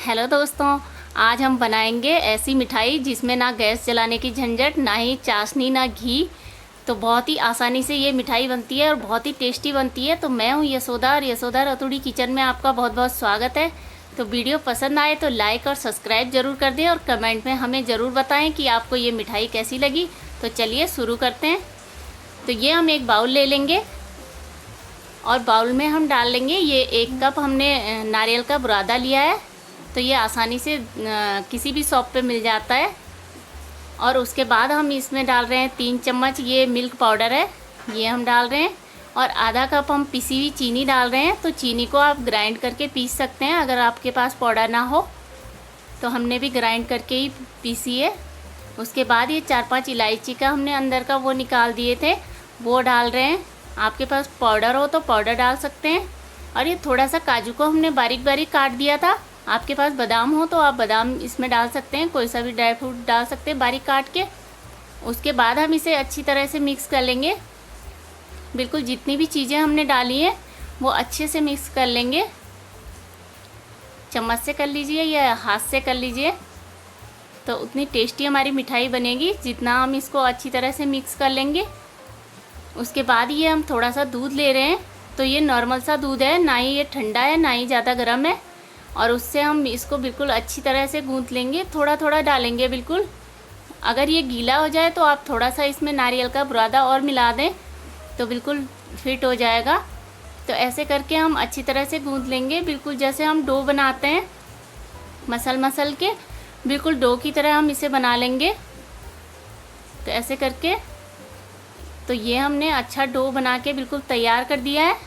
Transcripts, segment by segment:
Hello दोस्तों, आज हम बनाएंगे ऐसी मिठाई जिसमें ना गैस जलाने की झंझट, ना ही चाशनी, ना घी। तो बहुत ही आसानी से ये मिठाई बनती है और बहुत ही टेस्टी बनती है। तो मैं हूँ यशोदा और यशोदा रतुड़ी किचन में आपका बहुत बहुत स्वागत है। तो वीडियो पसंद आए तो लाइक और सब्सक्राइब ज़रूर कर दें और कमेंट में हमें ज़रूर बताएँ कि आपको ये मिठाई कैसी लगी। तो चलिए शुरू करते हैं। तो ये हम एक बाउल ले लेंगे और बाउल में हम डाल लेंगे ये 1 कप हमने नारियल का बुरादा लिया है। तो ये आसानी से किसी भी शॉप पे मिल जाता है। और उसके बाद हम इसमें डाल रहे हैं 3 चम्मच ये मिल्क पाउडर है, ये हम डाल रहे हैं। और आधा कप हम पिसी हुई चीनी डाल रहे हैं। तो चीनी को आप ग्राइंड करके पीस सकते हैं अगर आपके पास पाउडर ना हो। तो हमने भी ग्राइंड करके ही पीसी है। उसके बाद ये 4-5 इलायची का हमने अंदर का वो निकाल दिए थे, वो डाल रहे हैं। आपके पास पाउडर हो तो पाउडर डाल सकते हैं। और ये थोड़ा सा काजू को हमने बारीक बारीक काट दिया था। आपके पास बादाम हो तो आप बादाम इसमें डाल सकते हैं, कोई सा भी ड्राई फ्रूट डाल सकते हैं बारीक काट के। उसके बाद हम इसे अच्छी तरह से मिक्स कर लेंगे। बिल्कुल जितनी भी चीज़ें हमने डाली हैं वो अच्छे से मिक्स कर लेंगे। चम्मच से कर लीजिए या हाथ से कर लीजिए, तो उतनी टेस्टी हमारी मिठाई बनेगी जितना हम इसको अच्छी तरह से मिक्स कर लेंगे। उसके बाद ये हम थोड़ा सा दूध ले रहे हैं। तो ये नॉर्मल सा दूध है, ना ही ये ठंडा है ना ही ज़्यादा गर्म है। और उससे हम इसको बिल्कुल अच्छी तरह से गूंथ लेंगे, थोड़ा थोड़ा डालेंगे बिल्कुल। अगर ये गीला हो जाए तो आप थोड़ा सा इसमें नारियल का बुरादा और मिला दें तो बिल्कुल फिट हो जाएगा। तो ऐसे करके हम अच्छी तरह से गूंथ लेंगे, बिल्कुल जैसे हम डो बनाते हैं मसल के, बिल्कुल डो की तरह हम इसे बना लेंगे। तो ऐसे करके तो ये हमने अच्छा डो बना के बिल्कुल तैयार कर दिया है।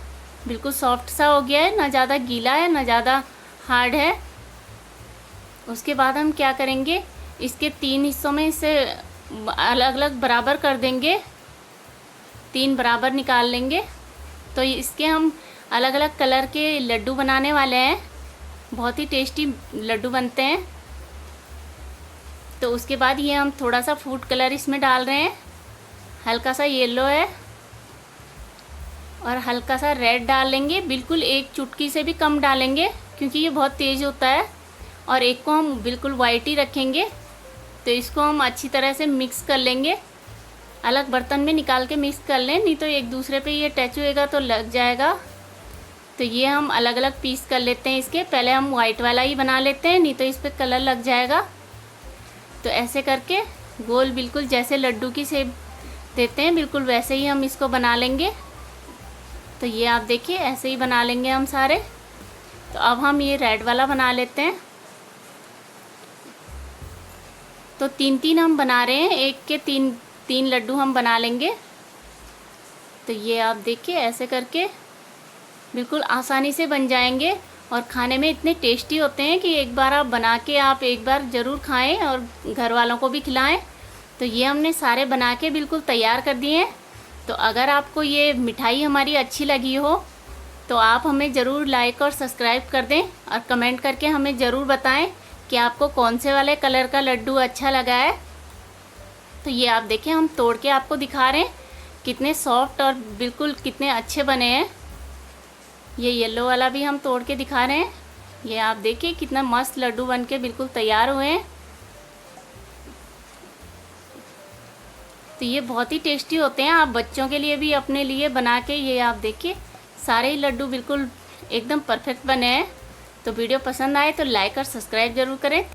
बिल्कुल सॉफ्ट सा हो गया है, ना ज़्यादा गीला है ना ज़्यादा हार्ड है। उसके बाद हम क्या करेंगे, इसके 3 हिस्सों में इसे अलग अलग बराबर कर देंगे, 3 बराबर निकाल लेंगे। तो इसके हम अलग अलग कलर के लड्डू बनाने वाले हैं, बहुत ही टेस्टी लड्डू बनते हैं। तो उसके बाद ये हम थोड़ा सा फूड कलर इसमें डाल रहे हैं, हल्का सा येलो है और हल्का सा रेड डाल लेंगे। बिल्कुल 1 चुटकी से भी कम डालेंगे क्योंकि ये बहुत तेज़ होता है। और एक को हम बिल्कुल वाइट ही रखेंगे। तो इसको हम अच्छी तरह से मिक्स कर लेंगे, अलग बर्तन में निकाल के मिक्स कर लें, नहीं तो एक दूसरे पे ये टच होएगा तो लग जाएगा। तो ये हम अलग अलग पीस कर लेते हैं इसके। पहले हम वाइट वाला ही बना लेते हैं, नहीं तो इस पर कलर लग जाएगा। तो ऐसे करके गोल बिल्कुल जैसे लड्डू की शेप देते हैं बिल्कुल वैसे ही हम इसको बना लेंगे। तो ये आप देखिए ऐसे ही बना लेंगे हम सारे। तो अब हम ये रेड वाला बना लेते हैं। तो 3-3 हम बना रहे हैं, एक के 3 लड्डू हम बना लेंगे। तो ये आप देखिए ऐसे करके बिल्कुल आसानी से बन जाएंगे और खाने में इतने टेस्टी होते हैं कि एक बार आप बना के आप एक बार ज़रूर खाएं और घर वालों को भी खिलाएं। तो ये हमने सारे बना के बिल्कुल तैयार कर दिए हैं। तो अगर आपको ये मिठाई हमारी अच्छी लगी हो तो आप हमें ज़रूर लाइक और सब्सक्राइब कर दें और कमेंट करके हमें ज़रूर बताएं कि आपको कौन से वाले कलर का लड्डू अच्छा लगा है। तो ये आप देखें हम तोड़ के आपको दिखा रहे हैं कितने सॉफ्ट और बिल्कुल कितने अच्छे बने हैं। ये येलो वाला भी हम तोड़ के दिखा रहे हैं। ये आप देखिए कितना मस्त लड्डू बन के बिल्कुल तैयार हुए हैं। तो ये बहुत ही टेस्टी होते हैं, आप बच्चों के लिए भी अपने लिए बना के ये आप देखिए सारे ही लड्डू बिल्कुल एकदम परफेक्ट बने हैं। तो वीडियो पसंद आए तो लाइक और सब्सक्राइब ज़रूर करें।